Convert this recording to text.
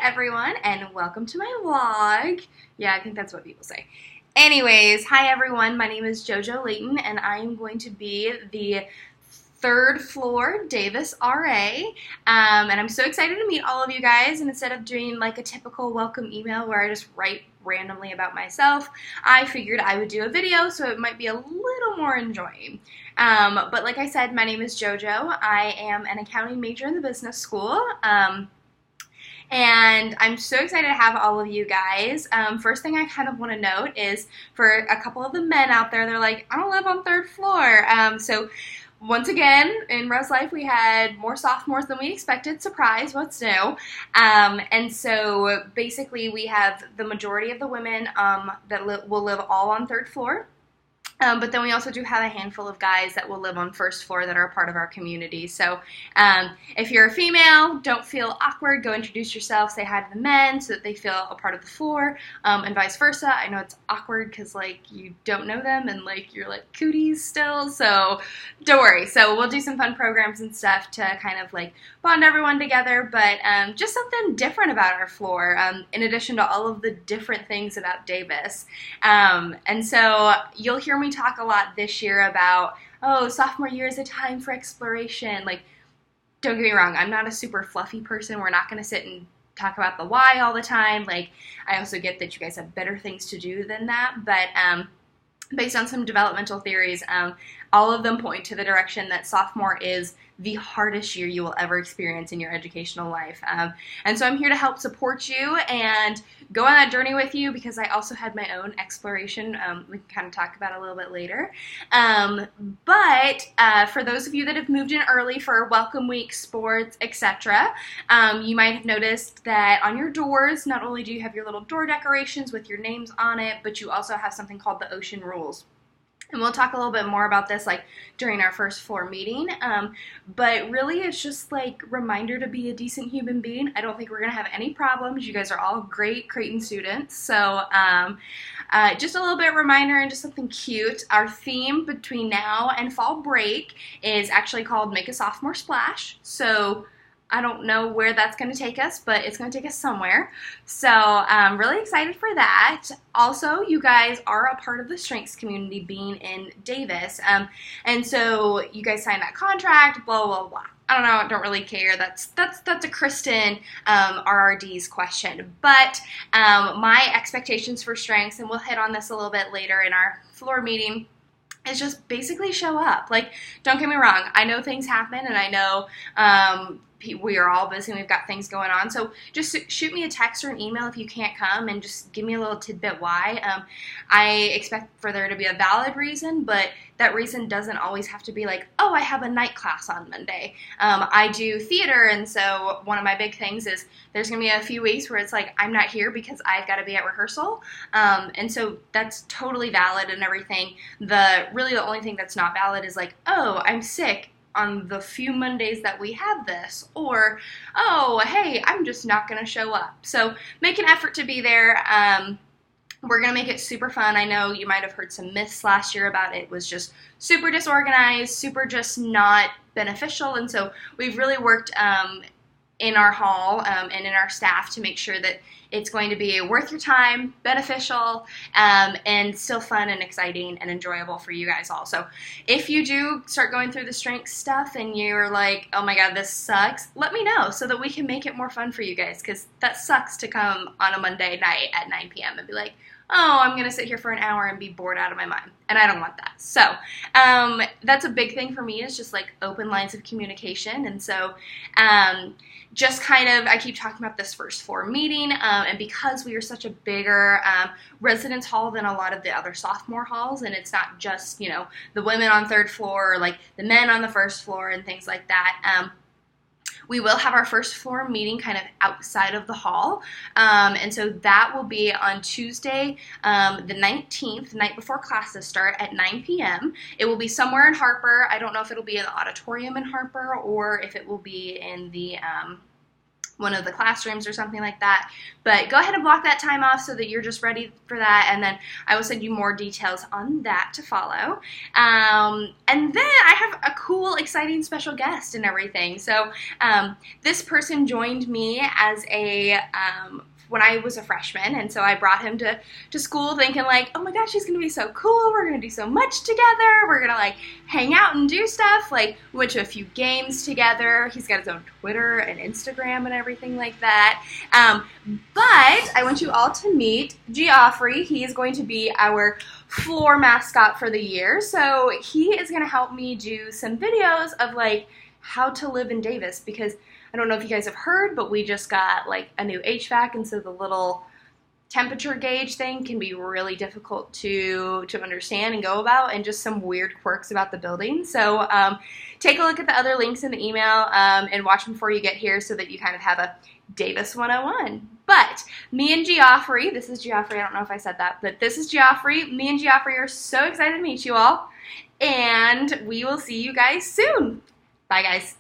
everyone, and welcome to my vlog. Yeah, I think that's what people say. Anyways, hi everyone, my name is JoJo Layton, and I am going to be the third floor Davis RA, and I'm so excited to meet all of you guys. And instead of doing like a typical welcome email where I just write randomly about myself, I figured I would do a video, so it might be a little more enjoying. But like I said, my name is JoJo. I am an accounting major in the business school. And I'm so excited to have all of you guys. First thing I kind of want to note is for a couple of the men out there, they're like, I don't live on third floor. So once again, in Res Life, we had more sophomores than we expected. Surprise, what's new? And so basically we have the majority of the women that will live all on third floor. But then we also do have a handful of guys that will live on first floor that are a part of our community. So if you're a female, don't feel awkward. Go introduce yourself, say hi to the men so that they feel a part of the floor, and vice versa. I know it's awkward because like you don't know them and like you're like cooties still, so don't worry. So we'll do some fun programs and stuff to kind of like bond everyone together, but just something different about our floor, in addition to all of the different things about Davis. And so you'll hear me talk a lot this year about, oh, sophomore year is a time for exploration. Like, don't get me wrong, I'm not a super fluffy person. We're not going to sit and talk about the why all the time. Like, I also get that you guys have better things to do than that, but based on some developmental theories, all of them point to the direction that sophomore is the hardest year you will ever experience in your educational life. And so I'm here to help support you and go on that journey with you because I also had my own exploration we can kind of talk about a little bit later. But for those of you that have moved in early for welcome week, sports, etc., you might have noticed that on your doors, not only do you have your little door decorations with your names on it, but you also have something called the Ocean Rules. And we'll talk a little bit more about this like during our first floor meeting, but really it's just like reminder to be a decent human being. I don't think we're gonna have any problems. You guys are all great Creighton students, so just a little bit reminder and just something cute. Our theme between now and fall break is actually called Make a Sophomore Splash. So I don't know where that's going to take us, but it's going to take us somewhere. So I'm really excited for that. Also, you guys are a part of the strengths community being in Davis. And so you guys signed that contract, blah, blah, blah. I don't know, I don't really care. That's a Kristen RRD's question. But my expectations for strengths, and we'll hit on this a little bit later in our floor meeting, is just basically show up. Like, don't get me wrong, I know things happen, and I know we are all busy and we've got things going on, so just shoot me a text or an email if you can't come and just give me a little tidbit why. I expect for there to be a valid reason, but that reason doesn't always have to be like, oh, I have a night class on Monday. I do theater, and so one of my big things is there's going to be a few weeks where it's like I'm not here because I've got to be at rehearsal, and so that's totally valid and everything. Really the only thing that's not valid is like, oh, I'm sick on the few Mondays that we have this, or, oh, hey, I'm just not going to show up. So make an effort to be there. We're going to make it super fun. I know you might have heard some myths last year about it was just super disorganized, super just not beneficial, and so we've really worked in our hall and in our staff to make sure that it's going to be worth your time, beneficial, and still fun and exciting and enjoyable for you guys all. So if you do start going through the strengths stuff and you're like, oh my god, this sucks, let me know so that we can make it more fun for you guys, because that sucks to come on a Monday night at 9 p.m. and be like, oh, I'm going to sit here for an hour and be bored out of my mind. And I don't want that. So that's a big thing for me, is just like open lines of communication. And so just kind of, I keep talking about this first floor meeting, and because we are such a bigger residence hall than a lot of the other sophomore halls, and it's not just, you know, the women on third floor or like the men on the first floor and things like that, we will have our first floor meeting kind of outside of the hall, and so that will be on Tuesday, the 19th, the night before classes start at 9 p.m. It will be somewhere in Harper. I don't know if it'll be in the auditorium in Harper or if it will be in the one of the classrooms or something like that. But go ahead and block that time off so that you're just ready for that, and then I will send you more details on that to follow. And then I have a cool, exciting special guest and everything. So this person joined me as a when I was a freshman, and so I brought him to school thinking like, oh my gosh, he's gonna be so cool, we're gonna do so much together, we're gonna like hang out and do stuff. Like, we went to a few games together, he's got his own Twitter and Instagram and everything like that. But I want you all to meet Geoffrey. He is going to be our floor mascot for the year, so he is gonna help me do some videos of like how to live in Davis, because I don't know if you guys have heard, but we just got like a new HVAC, and so the little temperature gauge thing can be really difficult to understand and go about, and just some weird quirks about the building. So take a look at the other links in the email and watch them before you get here so that you kind of have a Davis 101. But me and Geoffrey, this is Geoffrey, I don't know if I said that, but this is Geoffrey. Me and Geoffrey are so excited to meet you all, and we will see you guys soon. Bye, guys.